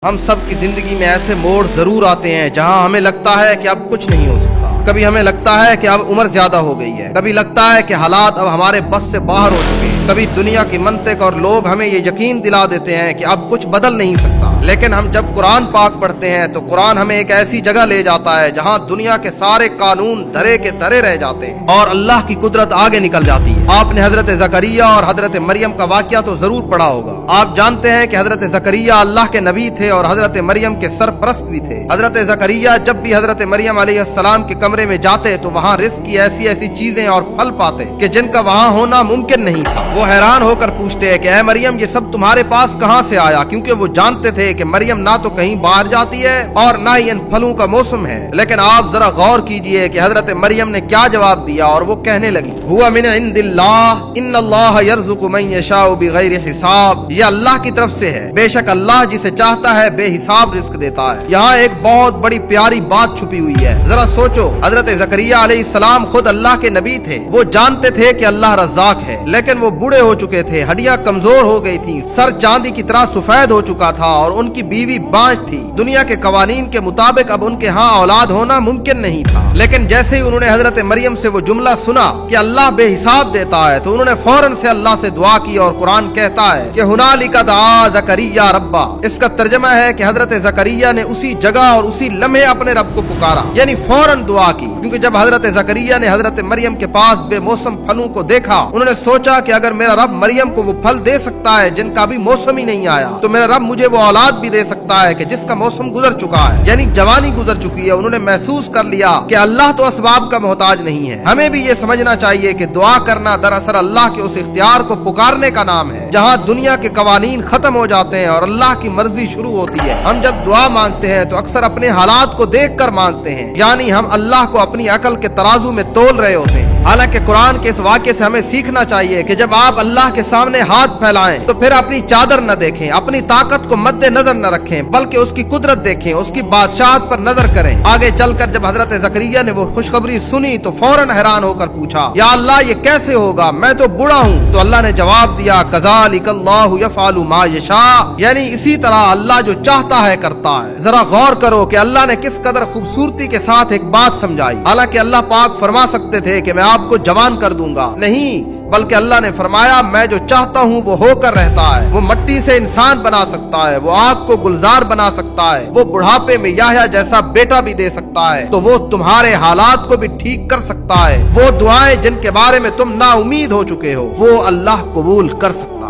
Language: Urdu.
ہم سب کی زندگی میں ایسے موڑ ضرور آتے ہیں جہاں ہمیں لگتا ہے کہ اب کچھ نہیں ہو سکتا. کبھی ہمیں لگتا ہے کہ اب عمر زیادہ ہو گئی ہے, کبھی لگتا ہے کہ حالات اب ہمارے بس سے باہر ہو چکے ہیں, کبھی دنیا کی منطق اور لوگ ہمیں یہ یقین دلا دیتے ہیں کہ اب کچھ بدل نہیں سکتا. لیکن ہم جب قرآن پاک پڑھتے ہیں تو قرآن ہمیں ایک ایسی جگہ لے جاتا ہے جہاں دنیا کے سارے قانون دھرے کے دھرے رہ جاتے ہیں اور اللہ کی قدرت آگے نکل جاتی ہے. آپ نے حضرت زکریا اور حضرت مریم کا واقعہ تو ضرور پڑھا ہوگا. آپ جانتے ہیں کہ حضرت زکریا اللہ کے نبی تھے اور حضرت مریم کے سرپرست بھی تھے. حضرت زکریا جب بھی حضرت مریم علیہ السلام کے کمرے میں جاتے تو وہاں رزق کی ایسی ایسی چیزیں اور پھل پاتے کہ جن کا وہاں ہونا ممکن نہیں تھا. وہ حیران ہو کر پوچھتے ہیں کہ اے مریم یہ سب تمہارے پاس کہاں سے آیا, کیونکہ وہ جانتے تھے کہ مریم نہ تو کہیں باہر جاتی ہے اور نہ ہی ان پھلوں کا موسم ہے. لیکن آپ ذرا غور کیجئے کہ حضرت مریم نے کیا جواب دیا, اور وہ کہنے لگی ہوا من عند اللہ ان اللہ یرزق من یشاء بغیر حساب, یہ اللہ کی طرف سے ہے, بے شک اللہ جسے چاہتا ہے بے حساب رزق دیتا ہے. یہاں ایک بہت بڑی پیاری بات چھپی ہوئی ہے. ذرا سوچو, حضرت زکریا علیہ السلام خود اللہ کے نبی تھے, وہ جانتے تھے کہ اللہ رزاق ہے, لیکن وہ بوڑھے ہو چکے تھے, ہڈیاں کمزور ہو گئی تھیں, سر چاندی کی طرح سفید ہو چکا تھا اور ان کی بیوی بانج تھی. دنیا کے قوانین کے مطابق اب ان کے ہاں اولاد ہونا ممکن نہیں تھا. لیکن جیسے ہی انہوں نے حضرت مریم سے وہ جملہ سنا کہ اللہ بے حساب دیتا ہے تو انہوں نے فوراً سے اللہ سے دعا کی, اور قرآن کہتا ہے کہ ہنالک دعا زکریا ربا. اس کا ترجمہ ہے کہ حضرت زکریا نے اسی جگہ اور اسی لمحے اپنے رب کو پکارا, یعنی فوراً دعا کی. کیونکہ جب حضرت زکریا نے حضرت مریم کے پاس بے موسم پھلوں کو دیکھا, انہوں نے سوچا کہ اگر میرا رب مریم کو وہ پھل دے سکتا ہے جن کا بھی موسم ہی نہیں آیا, تو میرا رب مجھے وہ اولاد بھی دے سکتا ہے کہ جس کا موسم گزر چکا ہے, یعنی جوانی گزر چکی ہے. انہوں نے محسوس کر لیا کہ اللہ تو اسباب کا محتاج نہیں ہے. ہمیں بھی یہ سمجھنا چاہیے کہ دعا کرنا دراصل اللہ کے اس اختیار کو پکارنے کا نام ہے جہاں دنیا کے قوانین ختم ہو جاتے ہیں اور اللہ کی مرضی شروع ہوتی ہے. ہم جب دعا مانگتے ہیں تو اکثر اپنے حالات کو دیکھ کر مانگتے ہیں, یعنی ہم اللہ کو اپنی عقل کے ترازو میں تول رہے ہوتے ہیں. حالانکہ قرآن کے اس واقعے سے ہمیں سیکھنا چاہیے کہ جب آپ اللہ کے سامنے ہاتھ پھیلائیں تو پھر اپنی چادر نہ دیکھیں, اپنی طاقت کو مد نظر نہ رکھیں, بلکہ اس کی قدرت دیکھیں, اس کی بادشاہت پر نظر کریں. آگے چل کر جب حضرت زکریا نے وہ خوشخبری سنی تو فوراً حیران ہو کر پوچھا, یا اللہ یہ کیسے ہوگا, میں تو بوڑھا ہوں. تو اللہ نے جواب دیا, کذالک اللہ یفعل ما یشاء, یعنی اسی طرح اللہ جو چاہتا ہے کرتا ہے. ذرا غور کرو کہ اللہ نے کس قدر خوبصورتی کے ساتھ ایک بات سمجھائی. حالانکہ اللہ پاک فرما سکتے تھے کہ میں آپ کو جوان کر دوں گا, نہیں, بلکہ اللہ نے فرمایا میں جو چاہتا ہوں وہ ہو کر رہتا ہے. وہ مٹی سے انسان بنا سکتا ہے, وہ آگ کو گلزار بنا سکتا ہے, وہ بڑھاپے میں یحییٰ جیسا بیٹا بھی دے سکتا ہے, تو وہ تمہارے حالات کو بھی ٹھیک کر سکتا ہے. وہ دعائیں جن کے بارے میں تم نا امید ہو چکے ہو وہ اللہ قبول کر سکتا ہے.